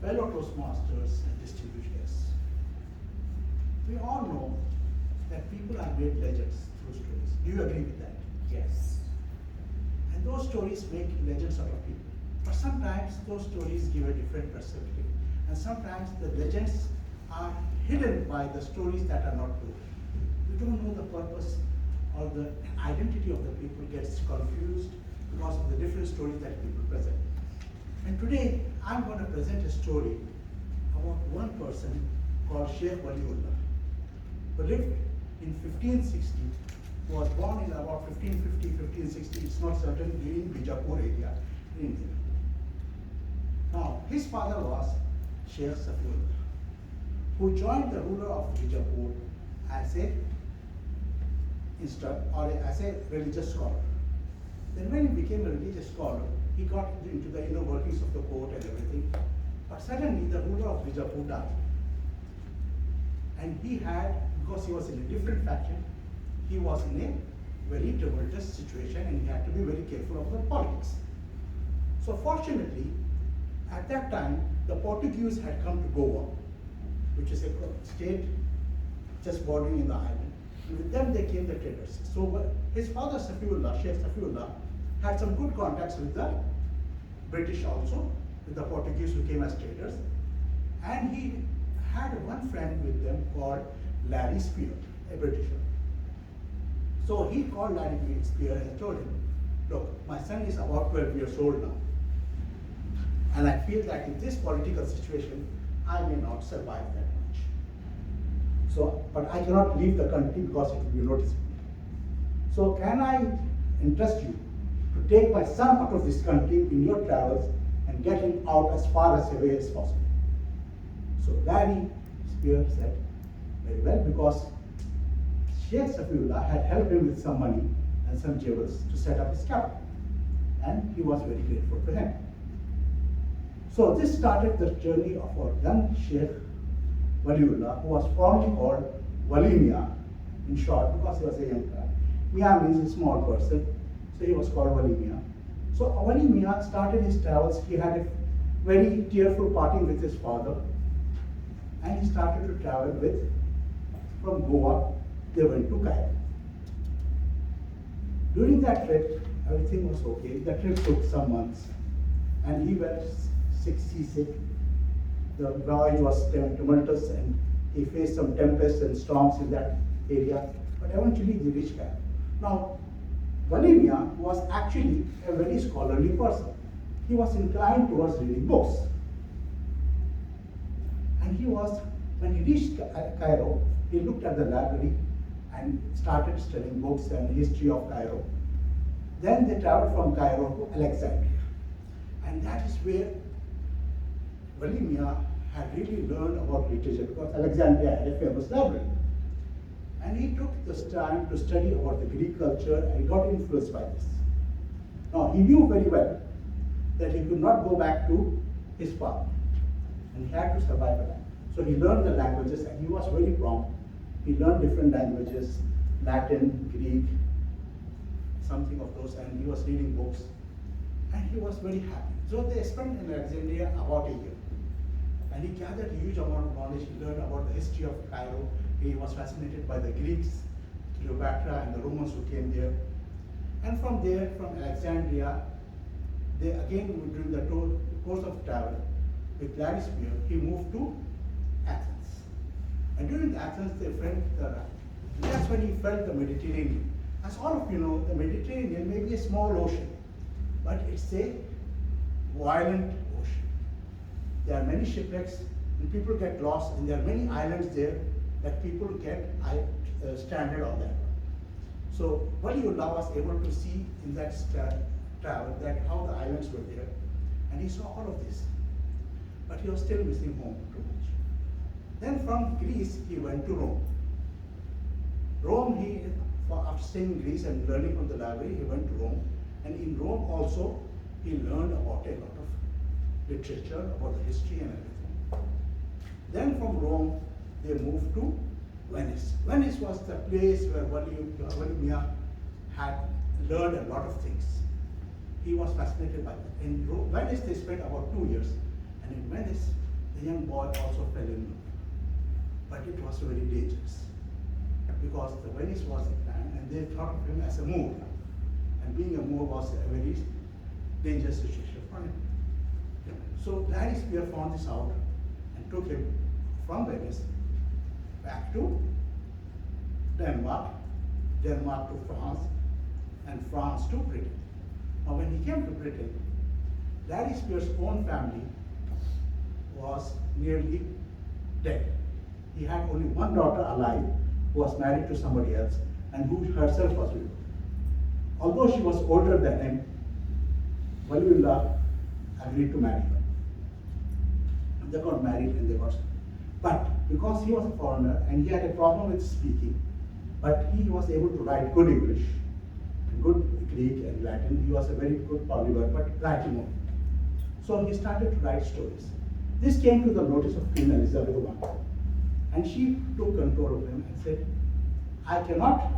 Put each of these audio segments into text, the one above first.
fellow Toastmasters and distinguished guests. We all know that people are made legends through stories. Do you agree with that? Yes. And those stories make legends out of people. But sometimes those stories give a different perspective. And sometimes the legends are hidden by the stories that are not true. You don't know the purpose or the identity of the people gets confused because of the different stories that people present. And today, I'm going to present a story about one person called Sheikh Waliullah, who lived in 1560, who was born in about 1550, 1560, it's not certain, in Bijapur area in India. Now, his father was Sheikh Safiullah, who joined the ruler of Bijapur as a as a religious scholar. Then when he became a religious scholar, he got into the inner workings of the court and everything. But suddenly the ruler of Bijapur died. And he had, because he was in a different faction, he was in a very tumultuous situation and he had to be very careful of the politics. So fortunately, at that time, the Portuguese had come to Goa, which is a state just bordering in the island. And with them they came the traders. So his father Safiullah, Sheikh Safiullah, had some good contacts with the British also, with the Portuguese who came as traders. And he had one friend with them called Larry Spear, a Britisher. So he called Larry Spear and told him, look, my son is about 12 years old now. And I feel that in this political situation, I may not survive that much. So, but I cannot leave the country because it will be noticed. So can I entrust you to take my son out of this country in your travels and get him out as far away as possible? So Larry Spear said, very well, because Sheikh Safiullah had helped him with some money and some jewels to set up his capital. And he was very grateful to him. So this started the journey of our young Sheikh Waliullah, who was formerly called Walimia, in short, because he was a young guy. Mia means a small person, so he was called Walimia. So Walimia started his travels. He had a very tearful parting with his father, and he started to travel from Goa, they went to Cairo. During that trip, everything was okay. The trip took some months, and he went seasick. The voyage was tumultuous and he faced some tempests and storms in that area, but eventually he reached Cairo. Now, Walimia was actually a very scholarly person. He was inclined towards reading books. And when he reached Cairo, he looked at the library and started studying books and history of Cairo. Then they traveled from Cairo to Alexandria. And that is where Walimia had really learned about literature, because Alexandria had a famous library. And he took this time to study about the Greek culture and he got influenced by this. Now he knew very well that he could not go back to his father and he had to survive that. So he learned the languages and he was very prompt. He learned different languages, Latin, Greek, something of those, and he was reading books and he was very happy. So they spent in Alexandria about a year. And he gathered a huge amount of knowledge. He learned about the history of Cairo. He was fascinated by the Greeks, Cleopatra, and the Romans who came there. And from there, from Alexandria, they again, during the course of travel with Larry Spear, he moved to Athens. And during Athens, that's when he felt the Mediterranean. As all of you know, the Mediterranean may be a small ocean, but it's a violent ocean. There are many shipwrecks and people get lost, and there are many islands there that people get stranded on that. So Waliullah was able to see in that travel that how the islands were there, and he saw all of this. But he was still missing home too much. Then from Greece, he went to Rome. After staying in Greece and learning from the library, he went to Rome. And in Rome also, he learned about a lot of literature, about the history and everything. Then from Rome, they moved to Venice. Venice was the place where Walimia had learned a lot of things. He was fascinated by that. In Venice, they spent about 2 years. And in Venice, the young boy also fell in love. But it was very dangerous because the Venice was a plan and they thought of him as a Moor. And being a Moor was a very dangerous situation for him. So Gladys Spear found this out and took him from Venice back to Denmark, Denmark to France, and France to Britain. Now when he came to Britain, Gladys Spear's own family was nearly dead. He had only one daughter alive who was married to somebody else and who herself was widowed. Although she was older than him, Waliullah agreed to marry her. They got married and they got married. But because he was a foreigner and he had a problem with speaking, but he was able to write good English, good Greek and Latin. He was a very good polyglot, but Latin only. So he started to write stories. This came to the notice of Queen Elizabeth I. And she took control of him and said, I cannot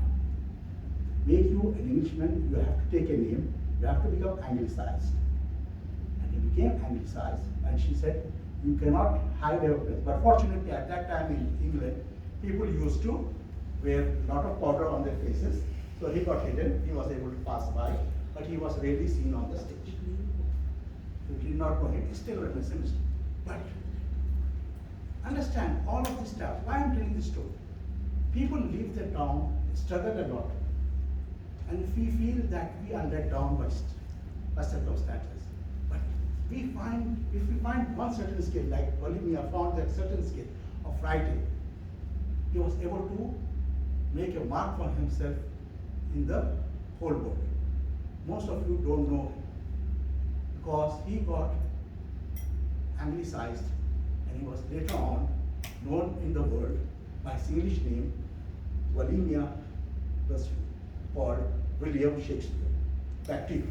make you an Englishman, you have to take a name, you have to become anglicized. And he became anglicized, and she said, you cannot hide your place. But fortunately, at that time in England, people used to wear a lot of powder on their faces. So he got hidden, he was able to pass by, but he was rarely seen on the stage. You did not know him, he still remains a mystery. But understand all of this stuff. Why I'm telling this story? People leave their town, struggle a lot, and we feel that we are let down by circumstances. But if we find one certain skill, like Waliullah found that certain skill of writing, he was able to make a mark for himself in the whole world. Most of you don't know him because he got anglicized and he was later on known in the world by his English name, Waliullah, was called William Shakespeare. Back to you.